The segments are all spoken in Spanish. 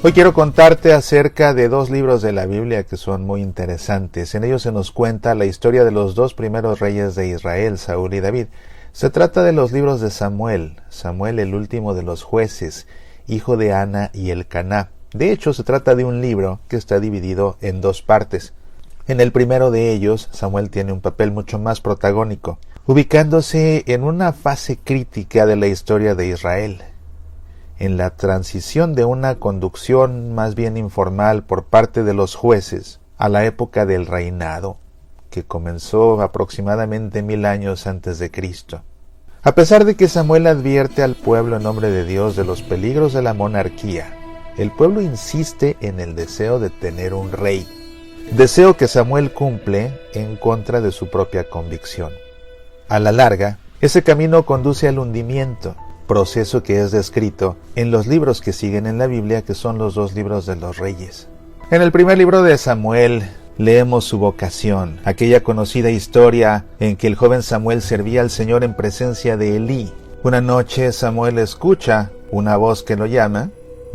Hoy quiero contarte acerca de dos libros de la Biblia que son muy interesantes. En ellos se nos cuenta la historia de los dos primeros reyes de Israel, Saúl y David. Se trata de los libros de Samuel, el último de los jueces, hijo de Ana y Elcaná. De hecho, se trata de un libro que está dividido en dos partes. En el primero de ellos, Samuel tiene un papel mucho más protagónico, ubicándose en una fase crítica de la historia de Israel, en la transición de una conducción más bien informal por parte de los jueces a la época del reinado, que comenzó aproximadamente 1000 años antes de Cristo. A pesar de que Samuel advierte al pueblo en nombre de Dios de los peligros de la monarquía, el pueblo insiste en el deseo de tener un rey, deseo que Samuel cumple en contra de su propia convicción. A la larga, ese camino conduce al hundimiento, proceso que es descrito en los libros que siguen en la Biblia, que son los dos libros de los reyes. En el primer libro de Samuel leemos su vocación, aquella conocida historia en que el joven Samuel servía al Señor en presencia de Elí. Una noche Samuel escucha una voz que lo llama,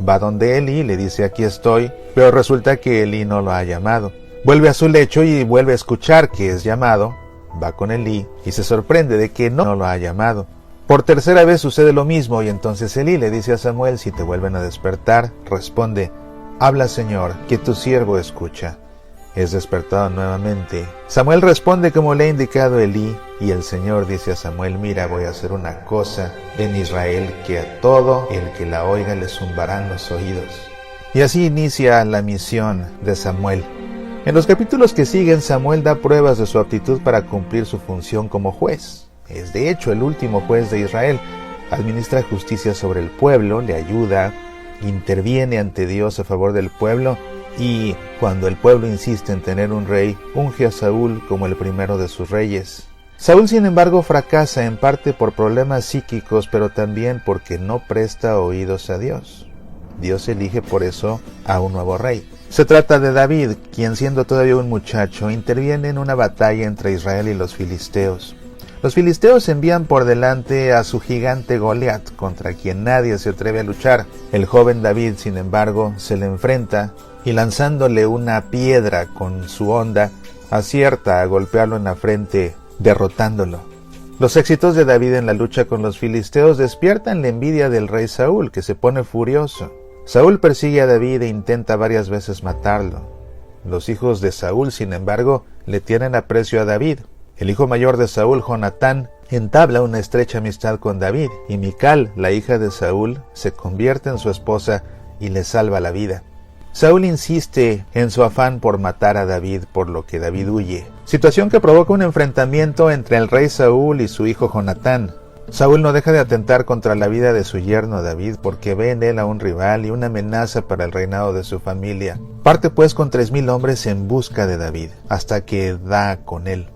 va donde Elí y le dice: aquí estoy, pero resulta que Elí no lo ha llamado. Vuelve a su lecho y vuelve a escuchar que es llamado, va con Elí y se sorprende de que no lo ha llamado. Por tercera vez sucede lo mismo y entonces Elí le dice a Samuel: si te vuelven a despertar, responde: habla, Señor, que tu siervo escucha. Es despertado nuevamente. Samuel responde como le ha indicado Elí y el Señor dice a Samuel: mira, voy a hacer una cosa en Israel que a todo el que la oiga le zumbarán los oídos. Y así inicia la misión de Samuel. En los capítulos que siguen, Samuel da pruebas de su aptitud para cumplir su función como juez. Es de hecho el último juez de Israel. Administra justicia sobre el pueblo, le ayuda, interviene ante Dios a favor del pueblo y, cuando el pueblo insiste en tener un rey, unge a Saúl como el primero de sus reyes. Saúl, sin embargo, fracasa en parte por problemas psíquicos, pero también porque no presta oídos a Dios. Dios elige por eso a un nuevo rey. Se trata de David, quien siendo todavía un muchacho, interviene en una batalla entre Israel y los filisteos. Los filisteos envían por delante a su gigante Goliat, contra quien nadie se atreve a luchar. El joven David, sin embargo, se le enfrenta y lanzándole una piedra con su honda, acierta a golpearlo en la frente, derrotándolo. Los éxitos de David en la lucha con los filisteos despiertan la envidia del rey Saúl, que se pone furioso. Saúl persigue a David e intenta varias veces matarlo. Los hijos de Saúl, sin embargo, le tienen aprecio a David. El hijo mayor de Saúl, Jonatán, entabla una estrecha amistad con David, y Mical, la hija de Saúl, se convierte en su esposa y le salva la vida. Saúl insiste en su afán por matar a David, por lo que David huye, situación que provoca un enfrentamiento entre el rey Saúl y su hijo Jonatán. Saúl no deja de atentar contra la vida de su yerno David porque ve en él a un rival y una amenaza para el reinado de su familia. Parte pues con 3000 hombres en busca de David, hasta que da con él.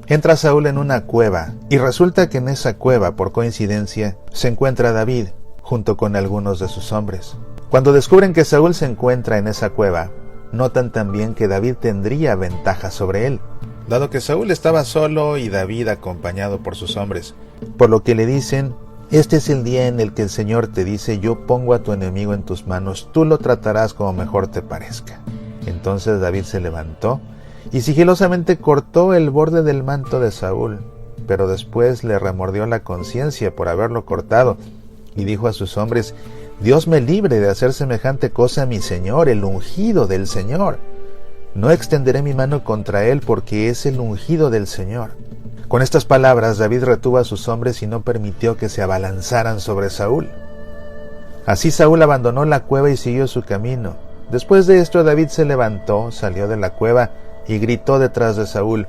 Entra Saúl en una cueva, y resulta que en esa cueva, por coincidencia, se encuentra David, junto con algunos de sus hombres. Cuando descubren que Saúl se encuentra en esa cueva, notan también que David tendría ventaja sobre él, dado que Saúl estaba solo y David acompañado por sus hombres, por lo que le dicen: este es el día en el que el Señor te dice: yo pongo a tu enemigo en tus manos, tú lo tratarás como mejor te parezca. Entonces David se levantó y sigilosamente cortó el borde del manto de Saúl, pero después le remordió la conciencia por haberlo cortado, y dijo a sus hombres: Dios me libre de hacer semejante cosa a mi Señor, el ungido del Señor. No extenderé mi mano contra él, porque es el ungido del Señor. Con estas palabras David retuvo a sus hombres y no permitió que se abalanzaran sobre Saúl. Así Saúl abandonó la cueva y siguió su camino. Después de esto David se levantó, salió de la cueva y gritó detrás de Saúl: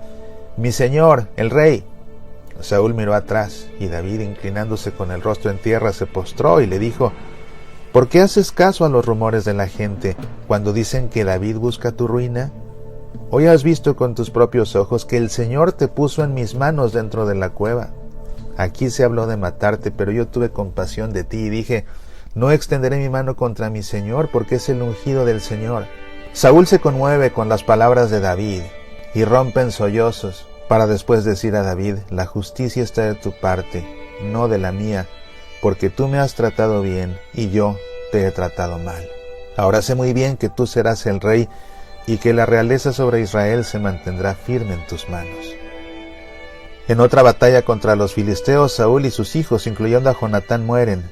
mi señor, el rey. Saúl miró atrás y David, inclinándose con el rostro en tierra, se postró y le dijo: ¿por qué haces caso a los rumores de la gente cuando dicen que David busca tu ruina? Hoy has visto con tus propios ojos que el Señor te puso en mis manos dentro de la cueva. Aquí se habló de matarte, pero yo tuve compasión de ti y dije: no extenderé mi mano contra mi Señor, porque es el ungido del Señor. Saúl se conmueve con las palabras de David y rompe en sollozos, para después decir a David: la justicia está de tu parte, no de la mía, porque tú me has tratado bien y yo te he tratado mal. Ahora sé muy bien que tú serás el rey y que la realeza sobre Israel se mantendrá firme en tus manos. En otra batalla contra los filisteos, Saúl y sus hijos, incluyendo a Jonatán, mueren,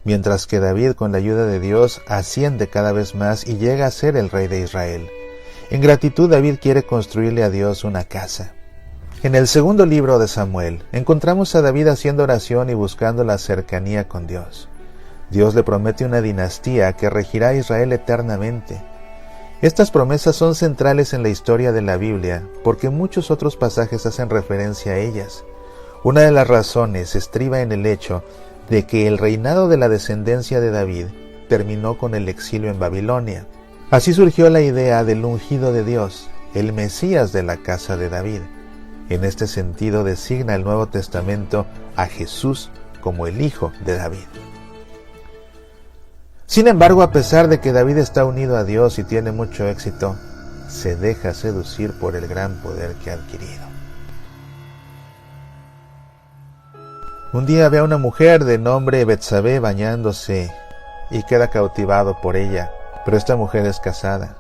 mientras que David, con la ayuda de Dios, asciende cada vez más y llega a ser el rey de Israel. En gratitud, David quiere construirle a Dios una casa. En el segundo libro de Samuel, encontramos a David haciendo oración y buscando la cercanía con Dios. Dios le promete una dinastía que regirá a Israel eternamente. Estas promesas son centrales en la historia de la Biblia porque muchos otros pasajes hacen referencia a ellas. Una de las razones estriba en el hecho de que el reinado de la descendencia de David terminó con el exilio en Babilonia. Así surgió la idea del ungido de Dios, el Mesías de la casa de David. En este sentido designa el Nuevo Testamento a Jesús como el Hijo de David. Sin embargo, a pesar de que David está unido a Dios y tiene mucho éxito, se deja seducir por el gran poder que ha adquirido. Un día ve a una mujer de nombre Betsabé bañándose y queda cautivado por ella, pero esta mujer es casada.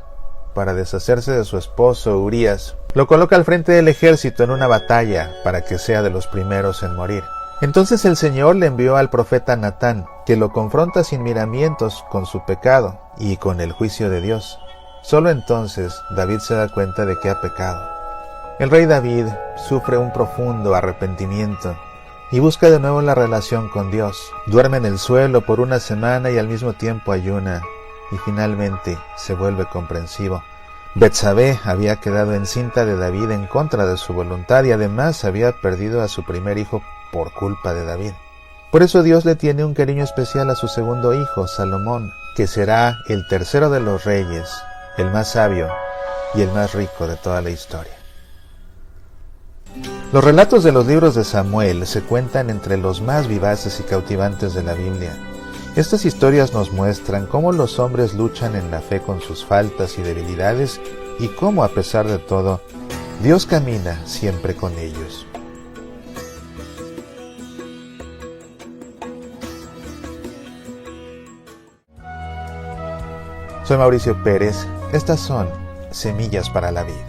Para deshacerse de su esposo, Urías, lo coloca al frente del ejército en una batalla para que sea de los primeros en morir. Entonces el Señor le envió al profeta Natán, que lo confronta sin miramientos con su pecado y con el juicio de Dios. Solo entonces David se da cuenta de que ha pecado. El rey David sufre un profundo arrepentimiento y busca de nuevo la relación con Dios. Duerme en el suelo por una semana y al mismo tiempo ayuna, y finalmente se vuelve comprensivo. Betsabé había quedado encinta de David en contra de su voluntad y además había perdido a su primer hijo por culpa de David. Por eso Dios le tiene un cariño especial a su segundo hijo, Salomón, que será el tercero de los reyes, el más sabio y el más rico de toda la historia. Los relatos de los libros de Samuel se cuentan entre los más vivaces y cautivantes de la Biblia. Estas historias nos muestran cómo los hombres luchan en la fe con sus faltas y debilidades y cómo, a pesar de todo, Dios camina siempre con ellos. Soy Mauricio Pérez. Estas son Semillas para la Vida.